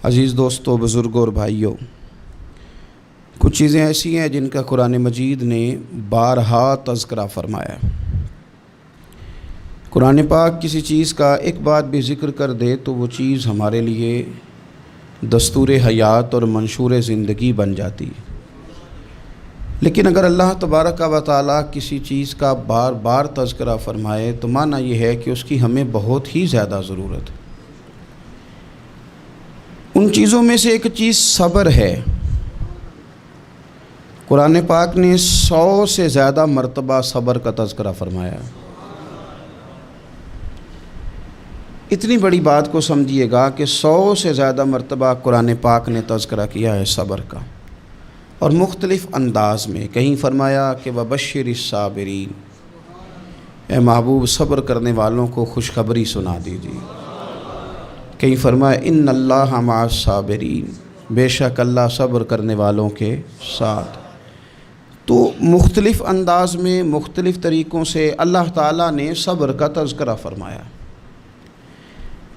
عزیز دوستو، بزرگوں اور بھائیوں، کچھ چیزیں ایسی ہیں جن کا قرآن مجید نے بارہا تذکرہ فرمایا۔ قرآن پاک کسی چیز کا ایک بات بھی ذکر کر دے تو وہ چیز ہمارے لیے دستور حیات اور منشور زندگی بن جاتی ہے۔ لیکن اگر اللہ تبارک و تعالیٰ کسی چیز کا بار بار تذکرہ فرمائے تو معنی یہ ہے کہ اس کی ہمیں بہت ہی زیادہ ضرورت ہے۔ ان چیزوں میں سے ایک چیز صبر ہے۔ قرآن پاک نے 100 سے زیادہ مرتبہ صبر کا تذکرہ فرمایا۔ اتنی بڑی بات کو سمجھیے گا کہ 100 سے زیادہ مرتبہ قرآن پاک نے تذکرہ کیا ہے صبر کا، اور مختلف انداز میں۔ کہیں فرمایا کہ وَبَشِّرِ الصَّابِرِينَ، اے محبوب صبر کرنے والوں کو خوشخبری سنا دیجیے۔ کہیں فرمایا اِنَّ اللَّهَ مَعَ الصَّابِرِينَ، بے شک اللہ صبر کرنے والوں کے ساتھ۔ تو مختلف انداز میں، مختلف طریقوں سے اللہ تعالیٰ نے صبر کا تذکرہ فرمایا۔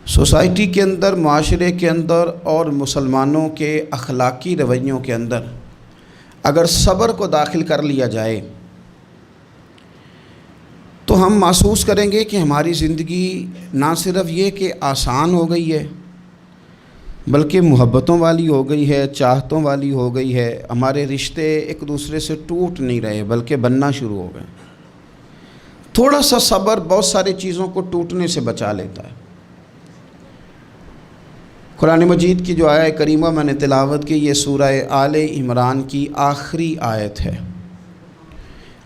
سوسائٹی کے اندر، معاشرے کے اندر اور مسلمانوں کے اخلاقی رویوں کے اندر اگر صبر کو داخل کر لیا جائے تو ہم محسوس کریں گے کہ ہماری زندگی نہ صرف یہ کہ آسان ہو گئی ہے بلکہ محبتوں والی ہو گئی ہے، چاہتوں والی ہو گئی ہے۔ ہمارے رشتے ایک دوسرے سے ٹوٹ نہیں رہے بلکہ بننا شروع ہو گئے۔ تھوڑا سا صبر بہت ساری چیزوں کو ٹوٹنے سے بچا لیتا ہے۔ قرآن مجید کی جو آیت کریمہ میں نے تلاوت کی، یہ سورہ آل عمران کی آخری آیت ہے۔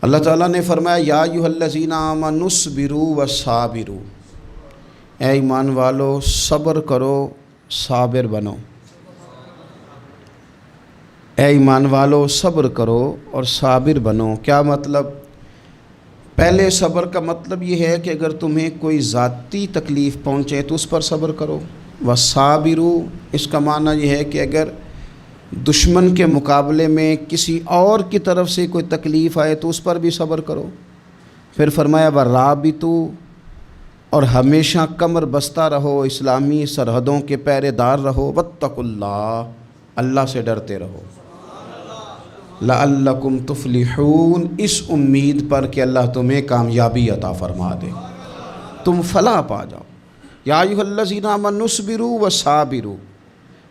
اللہ تعالیٰ نے فرمایا یا ایھا الذین آمنوا اصبروا وصابروا، اے ایمان والو صبر کرو، صابر بنو۔ اے ایمان والو صبر کرو اور صابر بنو۔ کیا مطلب؟ پہلے صبر کا مطلب یہ ہے کہ اگر تمہیں کوئی ذاتی تکلیف پہنچے تو اس پر صبر کرو۔ وصابروا، اس کا معنی یہ ہے کہ اگر دشمن کے مقابلے میں کسی اور کی طرف سے کوئی تکلیف آئے تو اس پر بھی صبر کرو۔ پھر فرمایا ورابطوا، اور ہمیشہ کمر بستہ رہو، اسلامی سرحدوں کے پہرے دار رہو۔ واتقوا اللہ، اللہ سے ڈرتے رہو۔ لعلکم تفلحون، اس امید پر کہ اللہ تمہیں کامیابی عطا فرما دے، تم فلاح پا جاؤ۔ یا ایھا الذین آمنوا اصبروا وصابروا،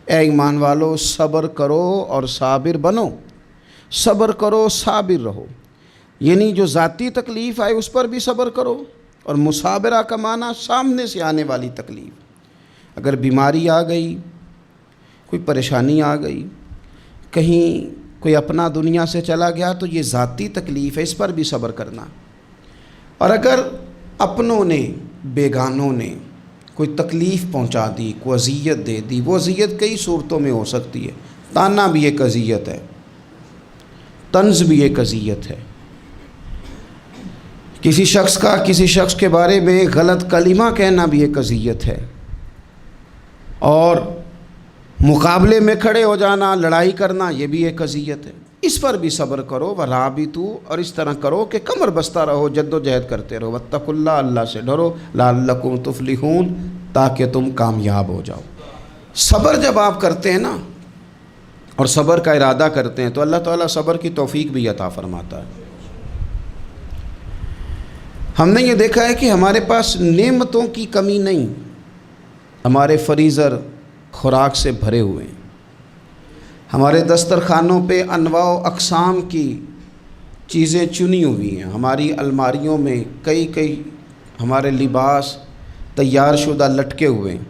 اے ایمان والو صبر کرو اور صابر بنو۔ صبر کرو، صابر رہو، یعنی جو ذاتی تکلیف آئے اس پر بھی صبر کرو۔ اور مصابرہ کا معنی سامنے سے آنے والی تکلیف، اگر بیماری آ گئی، کوئی پریشانی آ گئی، کہیں کوئی اپنا دنیا سے چلا گیا تو یہ ذاتی تکلیف ہے، اس پر بھی صبر کرنا۔ اور اگر اپنوں نے، بیگانوں نے کوئی تکلیف پہنچا دی، کوئی اذیت دے دی، وہ اذیت کئی صورتوں میں ہو سکتی ہے۔ تانا بھی ایک اذیت ہے، طنز بھی ایک اذیت ہے، کسی شخص کے بارے میں غلط کلمہ کہنا بھی ایک اذیت ہے، اور مقابلے میں کھڑے ہو جانا، لڑائی کرنا، یہ بھی ایک اذیت ہے۔ اس پر بھی صبر کرو۔ ورابطوا، اور اس طرح کرو کہ کمر بستہ رہو، جد و جہد کرتے رہو۔ واتقوا اللہ، اللہ سے ڈرو۔ لعلکم تفلحون، تاکہ تم کامیاب ہو جاؤ۔ صبر جب آپ کرتے ہیں نا، اور صبر کا ارادہ کرتے ہیں تو اللہ تعالیٰ صبر کی توفیق بھی عطا فرماتا ہے۔ ہم نے یہ دیکھا ہے کہ ہمارے پاس نعمتوں کی کمی نہیں، ہمارے فریزر خوراک سے بھرے ہوئے ہیں، ہمارے دسترخوانوں پہ انواع و اقسام کی چیزیں چنی ہوئی ہیں، ہماری الماریوں میں کئی ہمارے لباس تیار شدہ لٹکے ہوئے ہیں،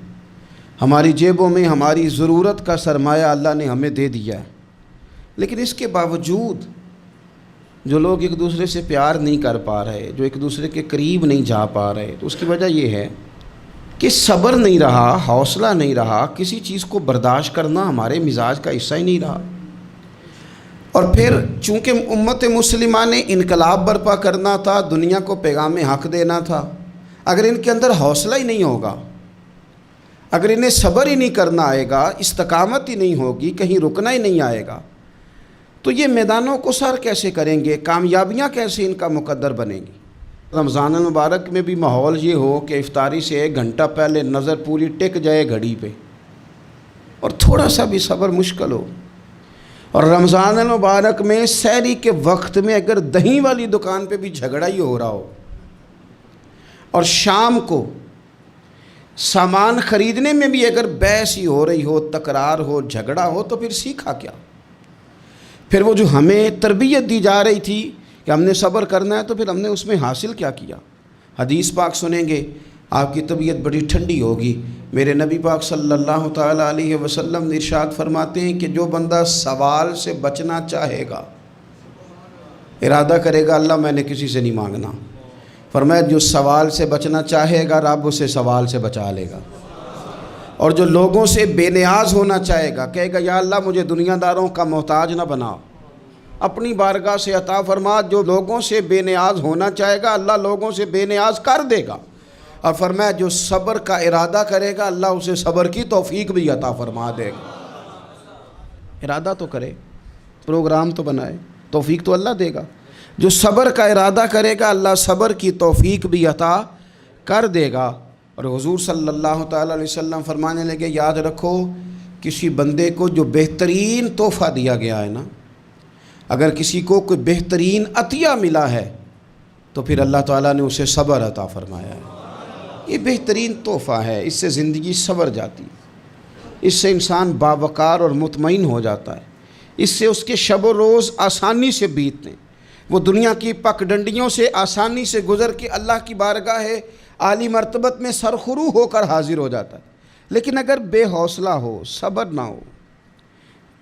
ہماری جیبوں میں ہماری ضرورت کا سرمایہ اللہ نے ہمیں دے دیا ہے۔ لیکن اس کے باوجود جو لوگ ایک دوسرے سے پیار نہیں کر پا رہے، جو ایک دوسرے کے قریب نہیں جا پا رہے، تو اس کی وجہ یہ ہے کہ صبر نہیں رہا، حوصلہ نہیں رہا، کسی چیز کو برداشت کرنا ہمارے مزاج کا حصہ ہی نہیں رہا۔ اور پھر چونکہ امت مسلمہ نے انقلاب برپا کرنا تھا، دنیا کو پیغام حق دینا تھا، اگر ان کے اندر حوصلہ ہی نہیں ہوگا، اگر انہیں صبر ہی نہیں کرنا آئے گا، استقامت ہی نہیں ہوگی، کہیں رکنا ہی نہیں آئے گا، تو یہ میدانوں کو سر کیسے کریں گے؟ کامیابیاں کیسے ان کا مقدر بنیں گی؟ رمضان المبارک میں بھی ماحول یہ ہو کہ افطاری سے 1 گھنٹہ پہلے نظر پوری ٹک جائے گھڑی پہ، اور تھوڑا سا بھی صبر مشکل ہو، اور رمضان المبارک میں سحری کے وقت میں اگر دہی والی دکان پہ بھی جھگڑا ہی ہو رہا ہو، اور شام کو سامان خریدنے میں بھی اگر بحث ہی ہو رہی ہو، تکرار ہو، جھگڑا ہو، تو پھر سیکھا کیا؟ پھر وہ جو ہمیں تربیت دی جا رہی تھی کہ ہم نے صبر کرنا ہے، تو پھر ہم نے اس میں حاصل کیا کیا؟ حدیث پاک سنیں گے، آپ کی طبیعت بڑی ٹھنڈی ہوگی۔ میرے نبی پاک صلی اللہ تعالیٰ علیہ وسلم نے ارشاد فرماتے ہیں کہ جو بندہ سوال سے بچنا چاہے گا، ارادہ کرے گا اللہ میں نے کسی سے نہیں مانگنا، فرمایا جو سوال سے بچنا چاہے گا رب اسے سوال سے بچا لے گا، اور جو لوگوں سے بے نیاز ہونا چاہے گا کہے گا یا اللہ مجھے دنیا داروں کا محتاج نہ بنا، اپنی بارگاہ سے عطا فرما۔ جو لوگوں سے بے نیاز ہونا چاہے گا اللہ لوگوں سے بے نیاز کر دے گا، اور فرمایا جو صبر کا ارادہ کرے گا اللہ اسے صبر کی توفیق بھی عطا فرما دے گا۔ ارادہ تو کرے، پروگرام تو بنائے، توفیق تو اللہ دے گا۔ جو صبر کا ارادہ کرے گا اللہ صبر کی توفیق بھی عطا کر دے گا۔ اور حضور صلی اللہ تعالیٰ علیہ وسلم فرمانے لگے، یاد رکھو کسی بندے کو جو بہترین تحفہ دیا گیا ہے نا، اگر کسی کو کوئی بہترین عطیہ ملا ہے تو پھر اللہ تعالیٰ نے اسے صبر عطا فرمایا ہے۔ یہ بہترین تحفہ ہے، اس سے زندگی سنور جاتی ہے، اس سے انسان باوقار اور مطمئن ہو جاتا ہے، اس سے اس کے شب و روز آسانی سے بیتتے ہیں، وہ دنیا کی پک ڈنڈیوں سے آسانی سے گزر کے اللہ کی بارگاہ عالی مرتبت میں سرخرو ہو کر حاضر ہو جاتا ہے۔ لیکن اگر بے حوصلہ ہو، صبر نہ ہو،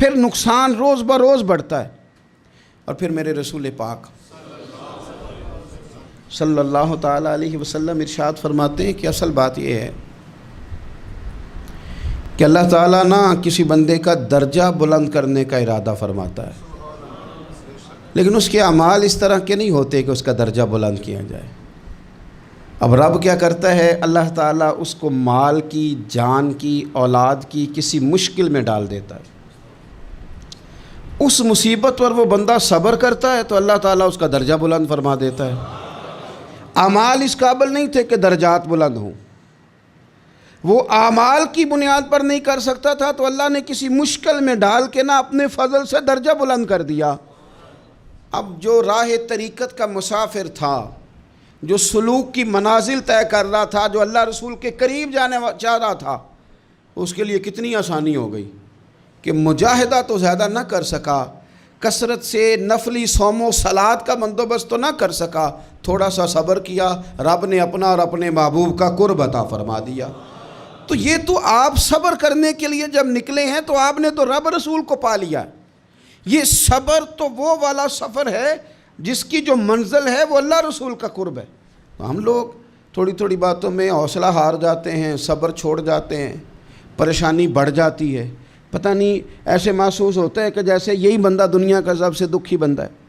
پھر نقصان روز بروز بڑھتا ہے۔ اور پھر میرے رسول پاک صلی اللہ تعالیٰ علیہ وسلم ارشاد فرماتے ہیں کہ اصل بات یہ ہے کہ اللہ تعالیٰ نہ کسی بندے کا درجہ بلند کرنے کا ارادہ فرماتا ہے، لیکن اس کے اعمال اس طرح کے نہیں ہوتے کہ اس کا درجہ بلند کیا جائے۔ اب رب کیا کرتا ہے، اللہ تعالیٰ اس کو مال کی، جان کی، اولاد کی کسی مشکل میں ڈال دیتا ہے، اس مصیبت پر وہ بندہ صبر کرتا ہے تو اللہ تعالیٰ اس کا درجہ بلند فرما دیتا ہے۔ اعمال اس قابل نہیں تھے کہ درجات بلند ہوں، وہ اعمال کی بنیاد پر نہیں کر سکتا تھا تو اللہ نے کسی مشکل میں ڈال کے نہ اپنے فضل سے درجہ بلند کر دیا۔ اب جو راہ طریقت کا مسافر تھا، جو سلوک کی منازل طے کر رہا تھا، جو اللہ رسول کے قریب جانے چاہ رہا تھا، اس کے لیے کتنی آسانی ہو گئی کہ مجاہدہ تو زیادہ نہ کر سکا، کثرت سے نفلی صوم و صلات کا بندوبست تو نہ کر سکا، تھوڑا سا صبر کیا، رب نے اپنا اور اپنے محبوب کا قرب عطا فرما دیا۔ تو یہ تو آپ صبر کرنے کے لیے جب نکلے ہیں تو آپ نے تو رب رسول کو پا لیا۔ یہ صبر تو وہ والا سفر ہے جس کی جو منزل ہے وہ اللہ رسول کا قرب ہے۔ تو ہم لوگ تھوڑی تھوڑی باتوں میں حوصلہ ہار جاتے ہیں، صبر چھوڑ جاتے ہیں، پریشانی بڑھ جاتی ہے، پتہ نہیں ایسے محسوس ہوتا ہے کہ جیسے یہی بندہ دنیا کا سب سے دکھی بندہ ہے۔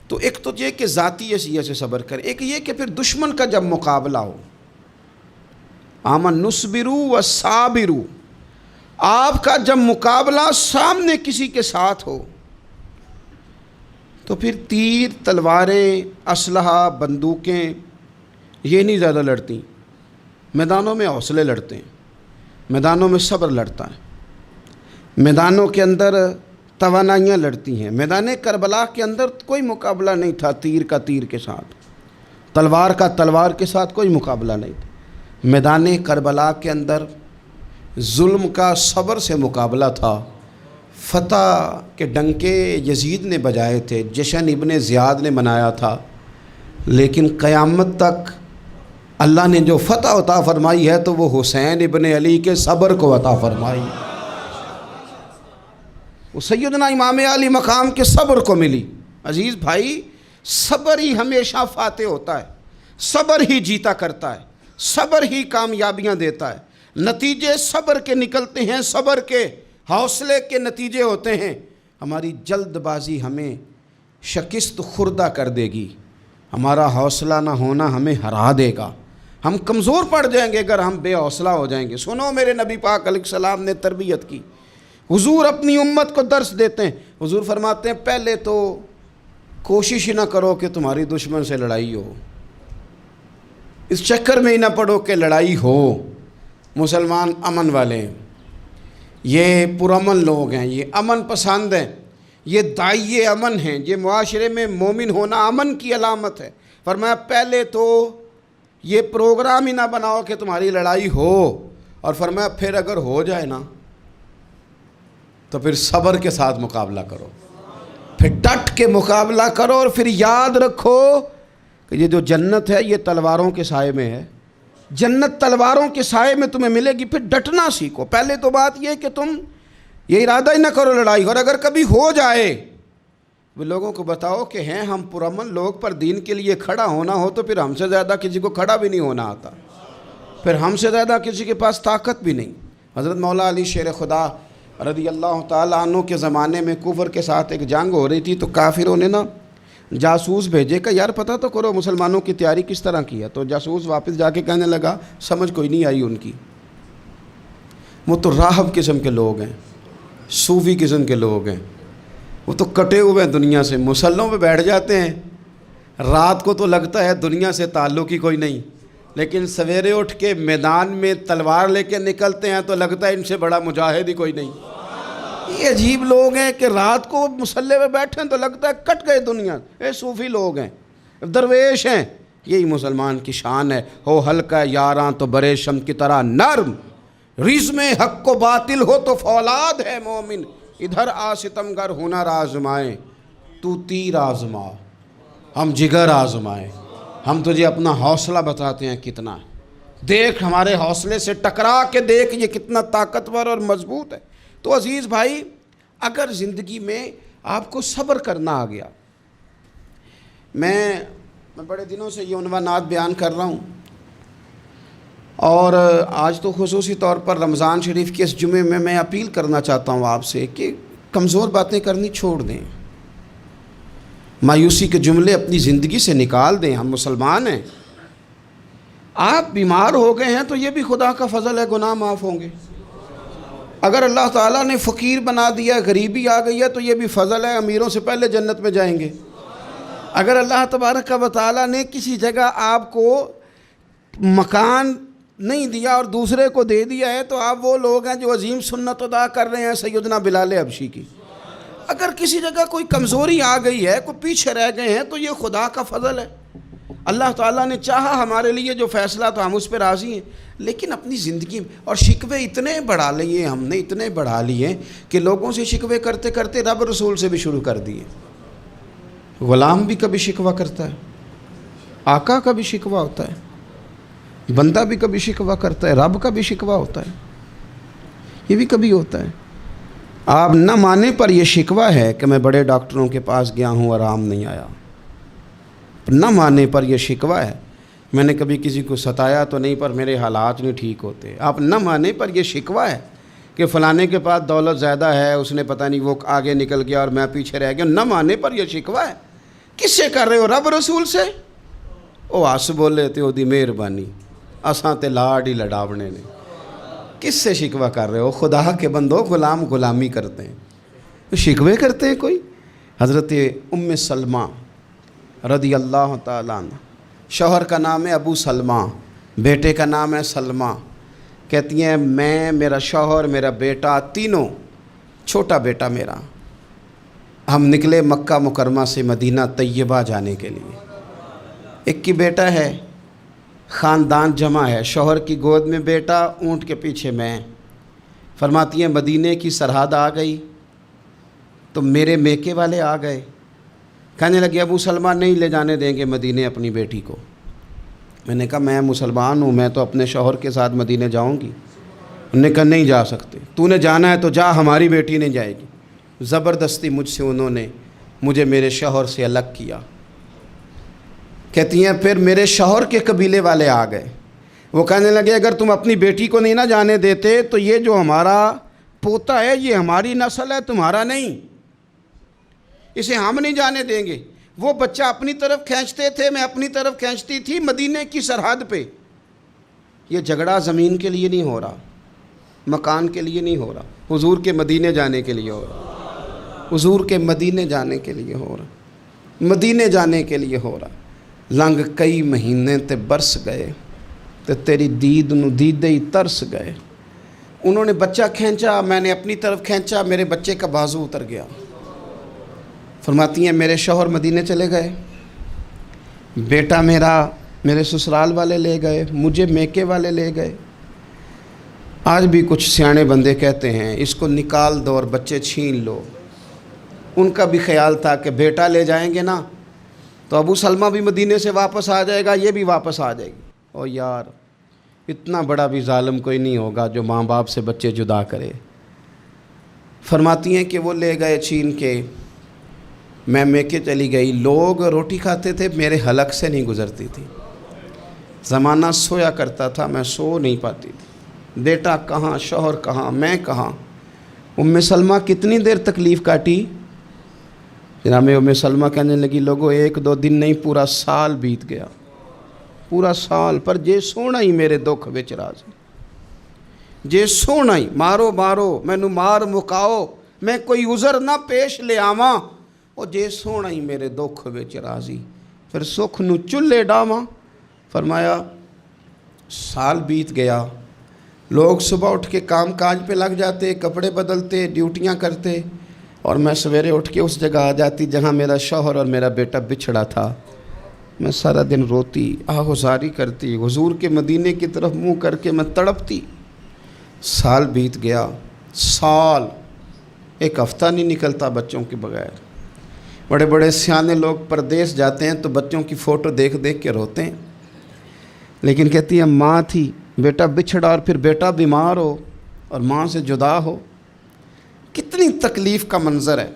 تو ایک تو یہ کہ ذاتی حیثیت سے صبر کرے، ایک یہ کہ پھر دشمن کا جب مقابلہ ہو، آمن نصبرو و صابرو، آپ کا جب مقابلہ سامنے کسی کے ساتھ ہو تو پھر تیر، تلواریں، اسلحہ، بندوقیں یہ نہیں زیادہ لڑتی، میدانوں میں حوصلے لڑتے ہیں، میدانوں میں صبر لڑتا ہے، میدانوں کے اندر توانائیاں لڑتی ہیں۔ میدان کربلا کے اندر کوئی مقابلہ نہیں تھا تیر کا تیر کے ساتھ، تلوار کا تلوار کے ساتھ کوئی مقابلہ نہیں تھا۔ میدان کربلا کے اندر ظلم کا صبر سے مقابلہ تھا، فتح کے ڈنکے یزید نے بجائے تھے، جشن ابن زیاد نے منایا تھا، لیکن قیامت تک اللہ نے جو فتح عطا فرمائی ہے تو وہ حسین ابن علی کے صبر کو عطا فرمائی، وہ سیدنا امام علی مقام کے صبر کو ملی۔ عزیز بھائی، صبر ہی ہمیشہ فاتح ہوتا ہے، صبر ہی جیتا کرتا ہے، صبر ہی کامیابیاں دیتا ہے، نتیجے صبر کے نکلتے ہیں، صبر کے حوصلے کے نتیجے ہوتے ہیں۔ ہماری جلد بازی ہمیں شکست خوردہ کر دے گی، ہمارا حوصلہ نہ ہونا ہمیں ہرا دے گا، ہم کمزور پڑ جائیں گے اگر ہم بے حوصلہ ہو جائیں گے۔ سنو، میرے نبی پاک علیہ السلام نے تربیت کی، حضور اپنی امت کو درس دیتے ہیں، حضور فرماتے ہیں پہلے تو کوشش ہی نہ کرو کہ تمہاری دشمن سے لڑائی ہو، اس چکر میں ہی نہ پڑو کہ لڑائی ہو، مسلمان امن والے ہیں۔ یہ پرامن لوگ ہیں، یہ امن پسند ہیں، یہ داعی امن ہیں، یہ معاشرے میں مومن ہونا امن کی علامت ہے۔ فرمایا پہلے تو یہ پروگرام ہی نہ بناؤ کہ تمہاری لڑائی ہو، اور فرمایا پھر اگر ہو جائے نا تو پھر صبر کے ساتھ مقابلہ کرو، پھر ڈٹ کے مقابلہ کرو، اور پھر یاد رکھو کہ یہ جو جنت ہے یہ تلواروں کے سائے میں ہے، جنت تلواروں کے سائے میں تمہیں ملے گی۔ پھر ڈٹنا سیکھو۔ پہلے تو بات یہ کہ تم یہ ارادہ ہی نہ کرو لڑائی، اور اگر کبھی ہو جائے وہ لوگوں کو بتاؤ کہ ہیں ہم پرامن لوگ، پر دین کے لیے کھڑا ہونا ہو تو پھر ہم سے زیادہ کسی کو کھڑا بھی نہیں ہونا آتا، پھر ہم سے زیادہ کسی کے پاس طاقت بھی نہیں۔ حضرت مولا علی شیر خدا رضی اللہ تعالیٰ عنہ کے زمانے میں کفر کے ساتھ ایک جنگ ہو رہی تھی، تو کافروں نے نا جاسوس بھیجے کہ یار پتہ تو کرو مسلمانوں کی تیاری کس طرح کی ہے۔ تو جاسوس واپس جا کے کہنے لگا سمجھ کوئی نہیں آئی ان کی، وہ تو راہب قسم کے لوگ ہیں، صوفی قسم کے لوگ ہیں، وہ تو کٹے ہوئے ہیں دنیا سے، مسلوں پہ بیٹھ جاتے ہیں، رات کو تو لگتا ہے دنیا سے تعلق ہی کوئی نہیں، لیکن سویرے اٹھ کے میدان میں تلوار لے کے نکلتے ہیں تو لگتا ہے ان سے بڑا مجاہد ہی کوئی نہیں۔ یہ عجیب لوگ ہیں کہ رات کو مسلح پہ بیٹھے ہیں تو لگتا ہے کٹ گئے دنیا، یہ صوفی لوگ ہیں، درویش ہیں۔ یہی مسلمان کی شان ہے، ہو ہلکا یاراں تو برے شم کی طرح نرم، رزم حق و باطل ہو تو فولاد ہے مومن، ادھر آ ستمگر ہنر آزمائیں تو تیر آزما، ہم جگر آزمائیں، ہم تجھے اپنا حوصلہ بتاتے ہیں کتنا، دیکھ ہمارے حوصلے سے ٹکرا کے دیکھ یہ کتنا طاقتور اور مضبوط ہے۔ تو عزیز بھائی، اگر زندگی میں آپ کو صبر کرنا آ گیا، میں بڑے دنوں سے یہ عنوانات بیان کر رہا ہوں، اور آج تو خصوصی طور پر رمضان شریف کے اس جمعے میں اپیل کرنا چاہتا ہوں آپ سے کہ کمزور باتیں کرنی چھوڑ دیں، مایوسی کے جملے اپنی زندگی سے نکال دیں۔ ہم مسلمان ہیں، آپ بیمار ہو گئے ہیں تو یہ بھی خدا کا فضل ہے، گناہ معاف ہوں گے۔ اگر اللہ تعالیٰ نے فقیر بنا دیا، غریبی آ گئی ہے تو یہ بھی فضل ہے، امیروں سے پہلے جنت میں جائیں گے۔ اگر اللہ تبارک و تعالیٰ نے کسی جگہ آپ کو مکان نہیں دیا اور دوسرے کو دے دیا ہے تو آپ وہ لوگ ہیں جو عظیم سنت ادا کر رہے ہیں سیدنا بلال حبشی کی۔ اگر کسی جگہ کوئی کمزوری آ گئی ہے، کوئی پیچھے رہ گئے ہیں تو یہ خدا کا فضل ہے۔ اللہ تعالیٰ نے چاہا ہمارے لیے جو فیصلہ تو ہم اس پہ راضی ہیں، لیکن اپنی زندگی میں اور شکوے اتنے بڑھا لیے ہم نے، اتنے بڑھا لیے کہ لوگوں سے شکوے کرتے کرتے رب رسول سے بھی شروع کر دیے۔ غلام بھی کبھی شکوہ کرتا ہے، آقا کا بھی شکوہ ہوتا ہے، بندہ بھی کبھی شکوہ کرتا ہے، رب کا بھی شکوہ ہوتا ہے، یہ بھی کبھی ہوتا ہے۔ آپ نہ مانے پر یہ شکوہ ہے کہ میں بڑے ڈاکٹروں کے پاس گیا ہوں آرام نہیں آیا، نہ مانے پر یہ شکوہ ہے میں نے کبھی کسی کو ستایا تو نہیں پر میرے حالات نہیں ٹھیک ہوتے۔ آپ نہ مانے پر یہ شکوہ ہے کہ فلانے کے پاس دولت زیادہ ہے، اس نے پتہ نہیں وہ آگے نکل گیا اور میں پیچھے رہ گیا، نہ مانے پر یہ شکوہ ہے۔ کس سے کر رہے ہو؟ رب رسول سے؟ او آس بولے تے دی مہربانی اساں تے لاڈ ہی لڑاونے نے۔ کس سے شکوہ کر رہے ہو؟ خدا کے بندو، غلام غلامی کرتے ہیں، شکوے کرتے ہیں کوئی؟ حضرت ام سلمہ رضی اللہ تعالیٰ عنہ، شوہر کا نام ہے ابو سلمہ، بیٹے کا نام ہے سلمہ، کہتی ہیں میں، میرا شوہر، میرا بیٹا، تینوں، چھوٹا بیٹا میرا، ہم نکلے مکہ مکرمہ سے مدینہ طیبہ جانے کے لیے۔ ایک ہی بیٹا ہے، خاندان جمع ہے، شوہر کی گود میں بیٹا، اونٹ کے پیچھے میں۔ فرماتی ہیں مدینے کی سرحد آ گئی تو میرے میکے والے آ گئے، کہنے لگے ابو سلمہ نہیں لے جانے دیں گے مدینے اپنی بیٹی کو۔ میں نے کہا میں مسلمان ہوں، میں تو اپنے شوہر کے ساتھ مدینے جاؤں گی۔ انہوں نے کہا نہیں جا سکتے، تو نے جانا ہے تو جا، ہماری بیٹی نہیں جائے گی۔ زبردستی مجھ سے انہوں نے مجھے میرے شوہر سے الگ کیا۔ کہتی ہیں پھر میرے شوہر کے قبیلے والے آ گئے، وہ کہنے لگے اگر تم اپنی بیٹی کو نہیں نہ جانے دیتے تو یہ جو ہمارا پوتا ہے یہ ہماری نسل ہے، تمہارا نہیں، اسے ہم نہیں جانے دیں گے۔ وہ بچہ اپنی طرف کھینچتے تھے، میں اپنی طرف کھینچتی تھی، مدینے کی سرحد پہ۔ یہ جھگڑا زمین کے لیے نہیں ہو رہا، مکان کے لیے نہیں ہو رہا، حضور کے مدینے جانے کے لیے ہو رہا، حضور کے مدینے جانے کے لیے ہو رہا، مدینے جانے کے لیے ہو رہا۔ لنگ کئی مہینے تے برس گئے تے تیری دید نو دیدے ہی ترس گئے، انہوں نے بچہ کھینچا، میں نے اپنی طرف کھینچا، میرے بچے کا بازو اتر گیا۔ فرماتی ہیں میرے شوہر مدینے چلے گئے، بیٹا میرے سسرال والے لے گئے، مجھے میکے والے لے گئے۔ آج بھی کچھ سیانے بندے کہتے ہیں اس کو نکال دو اور بچے چھین لو۔ ان کا بھی خیال تھا کہ بیٹا لے جائیں گے نا تو ابو سلمہ بھی مدینے سے واپس آ جائے گا، یہ بھی واپس آ جائے گی۔ او یار، اتنا بڑا بھی ظالم کوئی نہیں ہوگا جو ماں باپ سے بچے جدا کرے۔ فرماتی ہیں کہ وہ لے گئے چھین کے، میں میکے چلی گئی۔ لوگ روٹی کھاتے تھے، میرے حلق سے نہیں گزرتی تھی۔ زمانہ سویا کرتا تھا، میں سو نہیں پاتی تھی۔ بیٹا کہاں، شوہر کہاں، میں کہاں۔ ام سلمہ کتنی دیر تکلیف کاٹی؟ جناب ام سلمہ کہنے لگی لوگوں 1-2 دن نہیں، پورا سال بیت گیا، پورا سال، پر جے سونا ہی میرے دکھ وچ راضی، جے سونا ہی مارو مینوں مار مکاؤ، میں کوئی عذر نہ پیش لے آواں، او جے سونا ہی میرے دکھ وچ راضی، پھر سکھ نو چلے ڈاواں۔ فرمایا سال بیت گیا، لوگ صبح اٹھ کے کام کاج پہ لگ جاتے، کپڑے بدلتے، ڈیوٹیاں کرتے، اور میں سویرے اٹھ کے اس جگہ آ جاتی جہاں میرا شوہر اور میرا بیٹا بچھڑا تھا۔ میں سارا دن روتی، آہوزاری کرتی، حضور کے مدینے کی طرف منہ کر کے میں تڑپتی۔ سال بیت گیا، سال، ایک ہفتہ نہیں نکلتا بچوں کے بغیر۔ بڑے بڑے سیانے لوگ پردیس جاتے ہیں تو بچوں کی فوٹو دیکھ دیکھ کے روتے ہیں، لیکن کہتی ہیں ماں تھی، بیٹا بچھڑا اور پھر بیٹا بیمار ہو اور ماں سے جدا ہو، کتنی تکلیف کا منظر ہے۔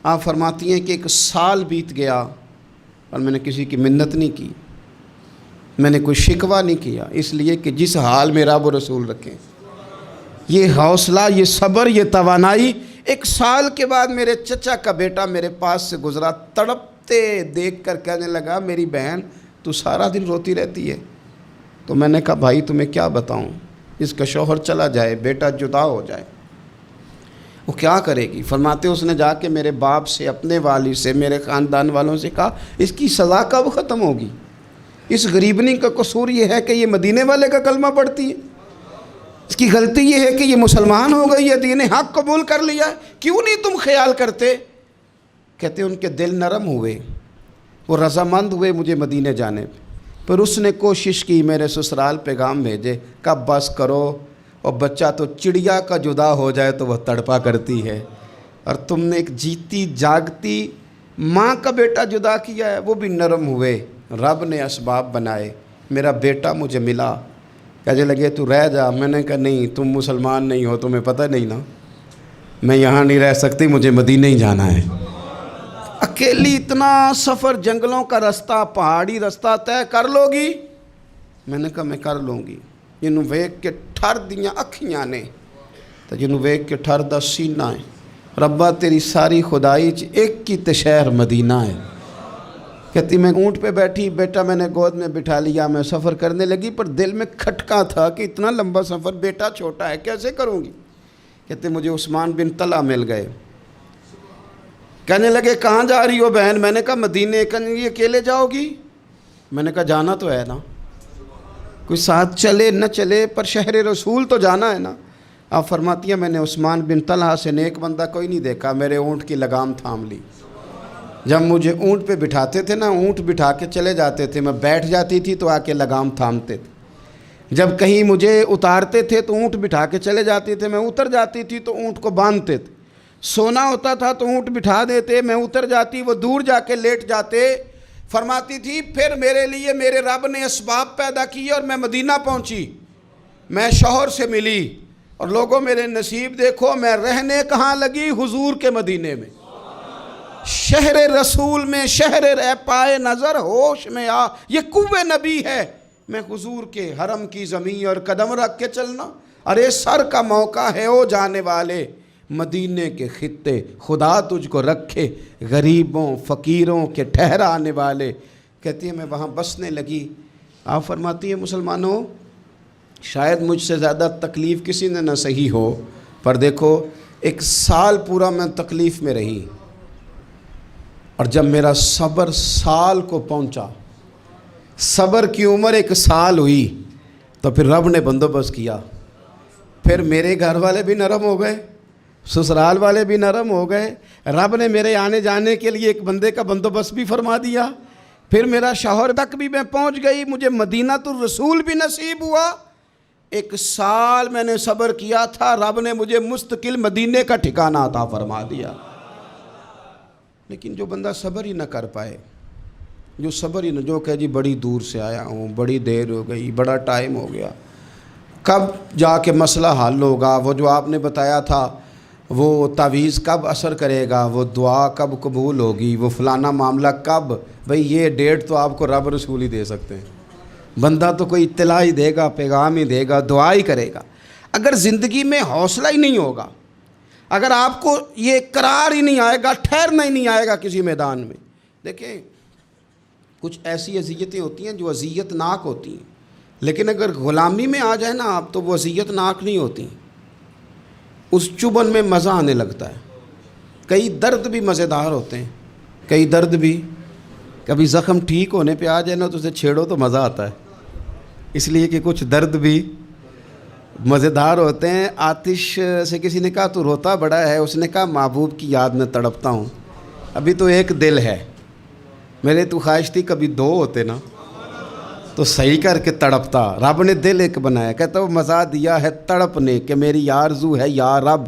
آپ فرماتی ہیں کہ 1 سال بیت گیا اور میں نے کسی کی منت نہیں کی، میں نے کوئی شکوہ نہیں کیا، اس لیے کہ جس حال میں رب و رسول رکھیں، یہ حوصلہ، یہ صبر، یہ توانائی۔ 1 سال کے بعد میرے چچا کا بیٹا میرے پاس سے گزرا، تڑپتے دیکھ کر کہنے لگا میری بہن تو سارا دن روتی رہتی ہے۔ تو میں نے کہا بھائی تمہیں کیا بتاؤں، اس کا شوہر چلا جائے، بیٹا جدا ہو جائے، وہ کیا کرے گی؟ فرماتے اس نے جا کے میرے باپ سے، اپنے والد سے، میرے خاندان والوں سے کہا اس کی سزا کب ختم ہوگی؟ اس غریبنی کا قصور یہ ہے کہ یہ مدینے والے کا کلمہ پڑھتی ہے، اس کی غلطی یہ ہے کہ یہ مسلمان ہو گئی ہے، دین حق قبول کر لیا ہے، کیوں نہیں تم خیال کرتے؟ کہتے ان کے دل نرم ہوئے، وہ رضامند ہوئے مجھے مدینے جانے پہ۔ پھر اس نے کوشش کی، میرے سسرال پیغام بھیجے، کب بس کرو، اور بچہ تو چڑیا کا جدا ہو جائے تو وہ تڑپا کرتی ہے، اور تم نے ایک جیتی جاگتی ماں کا بیٹا جدا کیا ہے۔ وہ بھی نرم ہوئے، رب نے اسباب بنائے، میرا بیٹا مجھے ملا۔ کہنے لگے تو رہ جا، میں نے کہا نہیں، تم مسلمان نہیں ہو، تمہیں پتہ نہیں نا، میں یہاں نہیں رہ سکتی، مجھے مدینے ہی جانا ہے۔ اکیلی اتنا سفر، جنگلوں کا رستہ، پہاڑی رستہ طے کر لو گی؟ میں نے کہا میں کر لوں گی۔ جنوں ویکھ کے ٹھر دیاں اکھیاں نے تو جنوں ویکھ کے ٹھر دا سینہ ہے، ربا تیری ساری خدائی چ ایک کی تے شہر مدینہ ہے۔ کہتی میں اونٹ پہ بیٹھی، بیٹا میں نے گود میں بٹھا لیا، میں سفر کرنے لگی، پر دل میں کھٹکا تھا کہ اتنا لمبا سفر، بیٹا چھوٹا ہے، کیسے کروں گی؟ کہتے مجھے عثمان بن طلحہ مل گئے، کہنے لگے کہاں جا رہی ہو بہن؟ میں نے کہا مدینے۔ کہنے لگے اکیلے جاؤ گی؟ میں نے کہا جانا تو ہے نا، کوئی ساتھ چلے نہ چلے پر شہر رسول تو جانا ہے نا۔ آپ فرماتی ہیں میں نے عثمان بن طلحہ سے نیک بندہ کوئی نہیں دیکھا، میرے اونٹ کی لگام تھام لی۔ جب مجھے اونٹ پہ بٹھاتے تھے نا، اونٹ بٹھا کے چلے جاتے تھے، میں بیٹھ جاتی تھی تو آ کے لگام تھامتے تھے۔ جب کہیں مجھے اتارتے تھے تو اونٹ بٹھا کے چلے جاتے تھے، میں اتر جاتی تھی تو اونٹ کو باندھتے تھے۔ سونا ہوتا تھا تو اونٹ بٹھا دیتے، میں اتر جاتی، وہ دور جا کے لیٹ جاتے۔ فرماتی تھی پھر میرے لیے میرے رب نے اسباب پیدا کیے اور میں مدینہ پہنچی، میں شوہر سے ملی، اور لوگوں میرے نصیب دیکھو، میں رہنے کہاں لگی؟ حضور کے مدینے میں، شہر رسول میں، شہر رہ پائے نظر ہوش میں آ، یہ کوہ نبی ہے۔ میں حضور کے حرم کی زمین اور قدم رکھ کے چلنا، ارے سر کا موقع ہے او جانے والے، مدینے کے خطے خدا تجھ کو رکھے، غریبوں فقیروں کے ٹھہرانے والے۔ کہتی ہے میں وہاں بسنے لگی۔ آپ فرماتی ہیں مسلمانوں، شاید مجھ سے زیادہ تکلیف کسی نے نہ سہی ہو، پر دیکھو 1 سال پورا میں تکلیف میں رہی، اور جب میرا صبر سال کو پہنچا، صبر کی عمر 1 سال ہوئی، تو پھر رب نے بندوبست کیا، پھر میرے گھر والے بھی نرم ہو گئے، سسرال والے بھی نرم ہو گئے، رب نے میرے آنے جانے کے لیے ایک بندے کا بندوبست بھی فرما دیا، پھر میرا شوہر تک بھی میں پہنچ گئی، مجھے مدینہ الرسول بھی نصیب ہوا۔ 1 سال میں نے صبر کیا تھا، رب نے مجھے مستقل مدینے کا ٹھکانہ عطا فرما دیا۔ لیکن جو بندہ صبر ہی نہ کر پائے، جو صبر ہی نہ، جو کہ جی بڑی دور سے آیا ہوں، بڑی دیر ہو گئی، بڑا ٹائم ہو گیا، کب جا کے مسئلہ حل ہوگا، وہ جو آپ نے بتایا تھا وہ تعویذ کب اثر کرے گا، وہ دعا کب قبول ہوگی، وہ فلانا معاملہ کب، بھئی یہ ڈیٹ تو آپ کو رب رسول ہی دے سکتے ہیں، بندہ تو کوئی اطلاع ہی دے گا، پیغام ہی دے گا، دعا ہی کرے گا۔ اگر زندگی میں حوصلہ ہی نہیں ہوگا، اگر آپ کو یہ قرار ہی نہیں آئے گا، ٹھہرنا ہی نہیں آئے گا کسی میدان میں۔ دیکھیں کچھ ایسی اذیتیں ہوتی ہیں جو اذیت ناک ہوتی ہیں، لیکن اگر غلامی میں آ جائے نا آپ تو وہ اذیت ناک نہیں ہوتی، اس چبھن میں مزہ آنے لگتا ہے۔ کئی درد بھی مزیدار ہوتے ہیں، کئی درد بھی، کبھی زخم ٹھیک ہونے پہ آ جائے نا تو اسے چھیڑو تو مزہ آتا ہے، اس لیے کہ کچھ درد بھی مزیدار ہوتے ہیں۔ آتش سے کسی نے کہا تو روتا بڑا ہے، اس نے کہا محبوب کی یاد میں تڑپتا ہوں، ابھی تو ایک دل ہے، میرے تو خواہش تھی کبھی 2 ہوتے نا تو صحیح کر کے تڑپتا، رب نے دل ایک بنایا، کہتا وہ مزہ دیا ہے تڑپ نے کہ میری آرزو ہے یا رب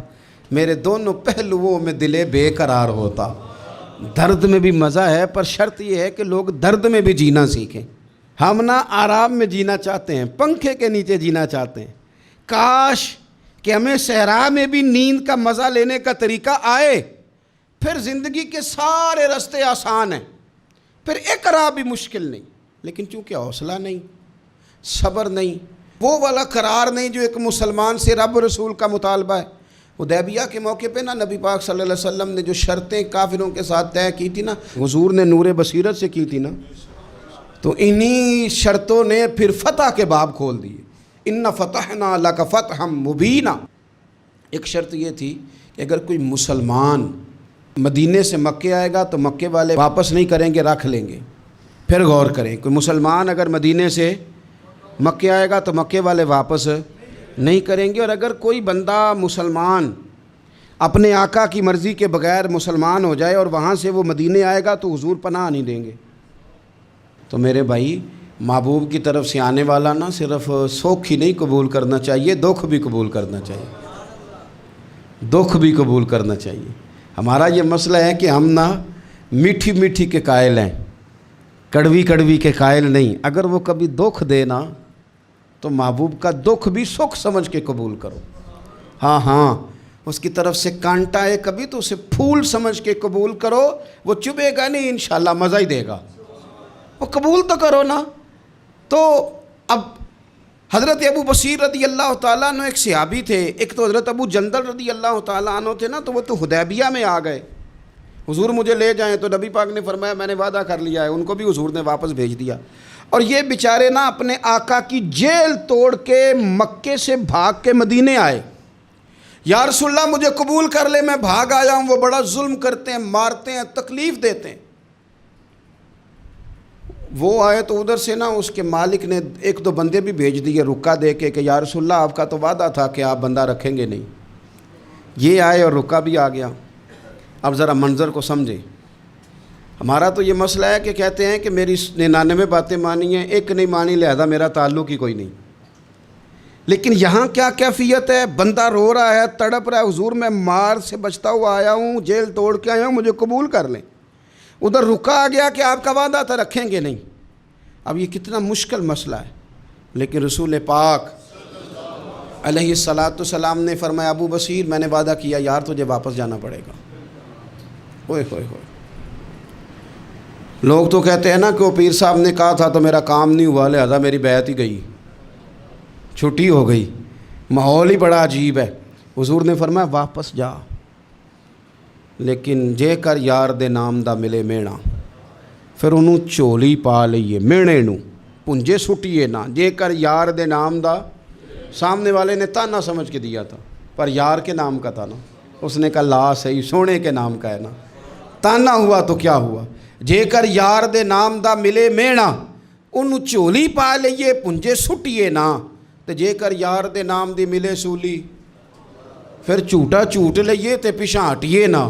میرے دونوں پہلوؤں میں دل بے قرار ہوتا۔ درد میں بھی مزہ ہے، پر شرط یہ ہے کہ لوگ درد میں بھی جینا سیکھیں۔ ہم نہ آرام میں جینا چاہتے ہیں، پنکھے کے نیچے جینا چاہتے ہیں، کاش کہ ہمیں صحرا میں بھی نیند کا مزہ لینے کا طریقہ آئے، پھر زندگی کے سارے راستے آسان ہیں، پھر اقرا بھی مشکل نہیں۔ لیکن چونکہ حوصلہ نہیں، صبر نہیں، وہ والا قرار نہیں جو ایک مسلمان سے رب رسول کا مطالبہ ہے۔ حدیبیہ کے موقع پہ نا نبی پاک صلی اللہ علیہ وسلم نے جو شرطیں کافروں کے ساتھ طے کی تھی نا، حضور نے نور بصیرت سے کی تھی نا، تو انہی شرطوں نے پھر فتح کے باب کھول دیے۔ ان فتحنا لک فتحا مبینا۔ ایک شرط یہ تھی کہ اگر کوئی مسلمان مدینے سے مکے آئے گا تو مکے والے واپس نہیں کریں گے، رکھ لیں گے۔ پھر غور کریں، کوئی مسلمان اگر مدینے سے مکے آئے گا تو مکے والے واپس نہیں کریں گے، اور اگر کوئی بندہ مسلمان اپنے آقا کی مرضی کے بغیر مسلمان ہو جائے اور وہاں سے وہ مدینے آئے گا تو حضور پناہ نہیں دیں گے۔ تو میرے بھائی، محبوب کی طرف سے آنے والا نہ صرف سوکھ ہی نہیں قبول کرنا چاہیے، دکھ بھی قبول کرنا چاہیے، دکھ بھی قبول کرنا چاہیے۔ ہمارا یہ مسئلہ ہے کہ ہم نہ میٹھی میٹھی کے قائل ہیں، کڑوی کڑوی کے قائل نہیں۔ اگر وہ کبھی دکھ دے نا تو محبوب کا دکھ بھی سکھ سمجھ کے قبول کرو۔ ہاں اس کی طرف سے کانٹا ہے کبھی تو اسے پھول سمجھ کے قبول کرو، وہ چبھے گا نہیں، انشاءاللہ مزہ ہی دے گا، وہ قبول تو کرو نا۔ تو اب حضرت ابو بصیر رضی اللہ تعالیٰ عنہ ایک صحابی تھے، ایک تو حضرت ابو جندل رضی اللہ تعالیٰ عنہ تھے نا، تو وہ تو حدیبیہ میں آ گئے، حضور مجھے لے جائیں، تو نبی پاک نے فرمایا میں نے وعدہ کر لیا ہے، ان کو بھی حضور نے واپس بھیج دیا۔ اور یہ بیچارے نا اپنے آقا کی جیل توڑ کے مکے سے بھاگ کے مدینے آئے، یا رسول اللہ مجھے قبول کر لے، میں بھاگ آیا ہوں، وہ بڑا ظلم کرتے ہیں، مارتے ہیں، تکلیف دیتے ہیں۔ وہ آئے تو ادھر سے نا اس کے مالک نے 1-2 بندے بھی بھیج دیے رکا دے کے کہ یا رسول اللہ آپ کا تو وعدہ تھا کہ آپ بندہ رکھیں گے نہیں۔ یہ آئے اور رکا بھی آ گیا۔ اب ذرا منظر کو سمجھیں۔ ہمارا تو یہ مسئلہ ہے کہ کہتے ہیں کہ میری 99 باتیں مانی ہیں، ایک نہیں مانی، لہذا میرا تعلق ہی کوئی نہیں۔ لیکن یہاں کیا کیفیت ہے؟ بندہ رو رہا ہے، تڑپ رہا ہے، حضور میں مار سے بچتا ہوا آیا ہوں، جیل توڑ کے آیا ہوں، مجھے قبول کر لیں۔ ادھر رکا آ گیا کہ آپ کا وعدہ تھا رکھیں گے نہیں۔ اب یہ کتنا مشکل مسئلہ ہے، لیکن رسول پاک علیہ السلام نے فرمایا ابو بصیر میں نے وعدہ کیا یار تجھے واپس جانا پڑے گا۔ ہوئے ہوئے ہوئے، لوگ تو کہتے ہیں نا کہ وہ پیر صاحب نے کہا تھا تو میرا کام نہیں ہوا، لہذا میری بیعت ہی گئی، چھٹی ہو گئی، ماحول ہی بڑا عجیب ہے۔ حضور نے فرمایا واپس جا، لیکن جے کر یار دے نام دا ملے مینا، پھر انہوں چولی پا لئیے مینے نو پنجے سٹیے نا، جے کر یار دے نام دا، سامنے والے نے تانا سمجھ کے دیا تھا پر یار کے نام کا تھا نا، اس نے کہا لا صحیح سونے کے نام کا ہے نا، تانا ہوا تو کیا ہوا، جے کر یار دے نام دا ملے مینا، انہوں چولی پا لئیے پنجے سٹیے نا، ਤੇ ਜੇਕਰ ਯਾਰ ਦੇ ਨਾਮ ਦੀ ਮਿਲੇ ਸੂਲੀ ਫਿਰ ਝੂਠਾ ਝੂਠ ਲਈਏ ਤੇ ਪਿਛਾਂ ਹਟੀਏ ਨਾ,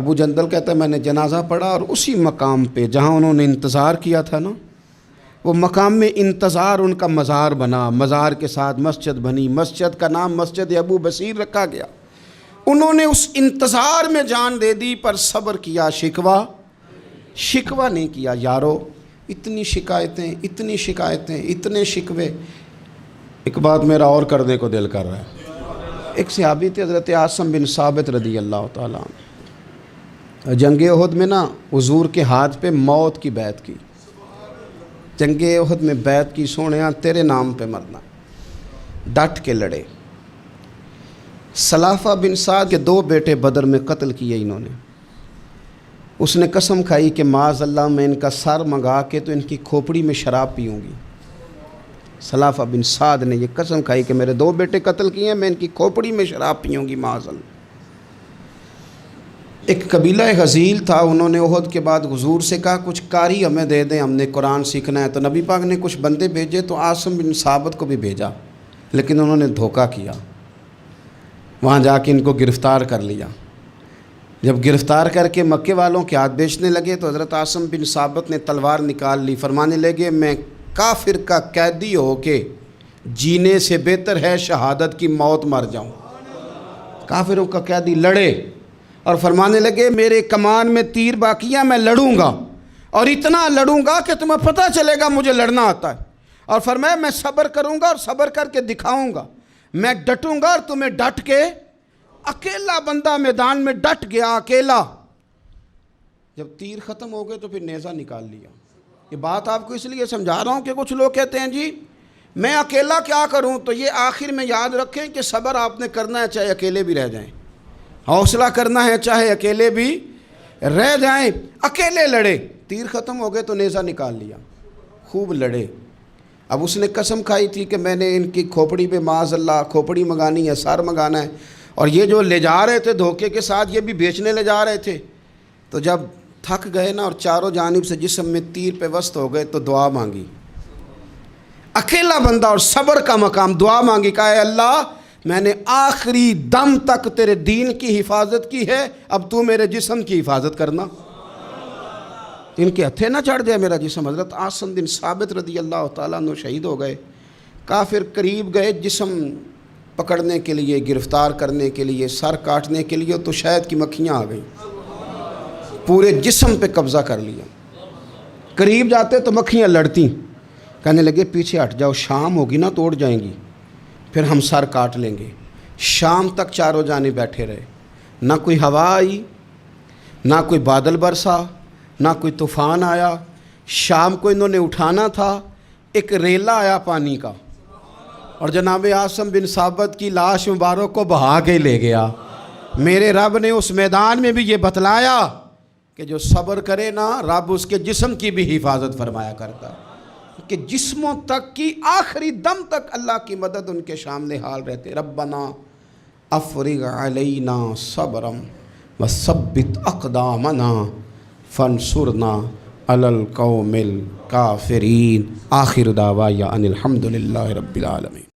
ابو جندل کہتا ہے میں نے جنازہ پڑھا اور اسی مقام پہ جہاں انہوں نے انتظار کیا تھا نا، وہ مقام میں انتظار ان کا مزار بنا، مزار کے ساتھ مسجد بنی، مسجد کا نام مسجد ابو بصیر رکھا گیا۔ انہوں نے اس انتظار میں جان دے دی پر صبر کیا، شکوہ نہیں کیا۔ یارو اتنی شکایتیں، اتنے شکوے۔ ایک بات میرا اور کرنے کو دل کر رہا ہے۔ ایک صحابی تھے حضرت عاصم بن ثابت رضی اللہ تعالیٰ عنہ، جنگ احد میں نا حضور کے ہاتھ پہ موت کی بیعت کی، جنگ احد میں بیعت کی، سونیا تیرے نام پہ مرنا، ڈٹ کے لڑے۔ سلافہ بن سعد کے 2 بیٹے بدر میں قتل کیے انہوں نے۔ اس نے قسم کھائی کہ معاذ اللہ میں ان کا سر منگا کے تو ان کی کھوپڑی میں شراب پیوں گی۔ سلافہ بن سعد نے یہ قسم کھائی کہ میرے 2 بیٹے قتل کیے ہیں، میں ان کی کھوپڑی میں شراب پیوں گی معاذ اللہ۔ ایک قبیلہ غزیل تھا، انہوں نے احد کے بعد حضور سے کہا کچھ قاری ہمیں دے دیں، ہم نے قرآن سیکھنا ہے۔ تو نبی پاک نے کچھ بندے بھیجے، تو عاصم بن ثابت کو بھی بھیجا، لیکن انہوں نے دھوکہ کیا، وہاں جا کے ان کو گرفتار کر لیا۔ جب گرفتار کر کے مکے والوں کے ہاتھ بیچنے لگے تو حضرت عاصم بن ثابت نے تلوار نکال لی، فرمانے لگے میں کافر کا قیدی ہو کے جینے سے بہتر ہے شہادت کی موت مر جاؤں۔ کافروں کا قیدی لڑے اور فرمانے لگے میرے کمان میں تیر باقی ہے، میں لڑوں گا اور اتنا لڑوں گا کہ تمہیں پتہ چلے گا مجھے لڑنا آتا ہے۔ اور فرمایا میں صبر کروں گا اور صبر کر کے دکھاؤں گا، میں ڈٹوں گا اور تمہیں ڈٹ کے۔ اکیلا بندہ میدان میں ڈٹ گیا، اکیلا۔ جب تیر ختم ہو گئے تو پھر نیزہ نکال لیا۔ یہ بات آپ کو اس لیے سمجھا رہا ہوں کہ کچھ لوگ کہتے ہیں جی میں اکیلا کیا کروں، تو یہ آخر میں یاد رکھیں کہ صبر آپ نے کرنا ہے چاہے اکیلے بھی رہ جائیں، حوصلہ کرنا ہے چاہے اکیلے بھی رہ جائیں۔ اکیلے لڑے، تیر ختم ہو گئے تو نیزہ نکال لیا، خوب لڑے۔ اب اس نے قسم کھائی تھی کہ میں نے ان کی کھوپڑی پہ معاذ اللہ کھوپڑی منگانی ہے، سر منگانا ہے، اور یہ جو لے جا رہے تھے دھوکے کے ساتھ یہ بھی بیچنے لے جا رہے تھے۔ تو جب تھک گئے نا اور چاروں جانب سے جسم میں تیر پہ وسط ہو گئے تو دعا مانگی، اکیلا بندہ اور صبر کا مقام، دعا مانگی، کہا اے اللہ میں نے آخری دم تک تیرے دین کی حفاظت کی ہے، اب تو میرے جسم کی حفاظت کرنا، ان کے ہتھے نہ چڑھ جائے میرا جسم۔ حضرت عاصم بن ثابت رضی اللہ تعالیٰ عنہ شہید ہو گئے۔ کافر قریب گئے جسم پکڑنے کے لیے، گرفتار کرنے کے لیے، سر کاٹنے کے لیے، تو شہد کی مکھیاں آ گئیں، پورے جسم پہ قبضہ کر لیا۔ قریب جاتے تو مکھیاں لڑتی، کہنے لگے پیچھے ہٹ جاؤ، شام ہوگی نا توڑ جائیں گی، پھر ہم سر کاٹ لیں گے۔ شام تک چاروں جانے بیٹھے رہے، نہ کوئی ہوا آئی، نہ کوئی بادل برسا، نہ کوئی طوفان آیا۔ شام کو انہوں نے اٹھانا تھا، ایک ریلا آیا پانی کا اور جناب عاصم بن ثابت کی لاش مبارک کو بہا کے لے گیا۔ میرے رب نے اس میدان میں بھی یہ بتلایا کہ جو صبر کرے نا رب اس کے جسم کی بھی حفاظت فرمایا کرتا، کہ جسموں تک کی آخری دم تک اللہ کی مدد ان کے شامل حال رہتے۔ ربنا افرغ علینا صبرا وثبت اقدامنا فانصرنا علی القوم الکافرین۔ آخر دعوایا ان الحمد للہ رب العالمین۔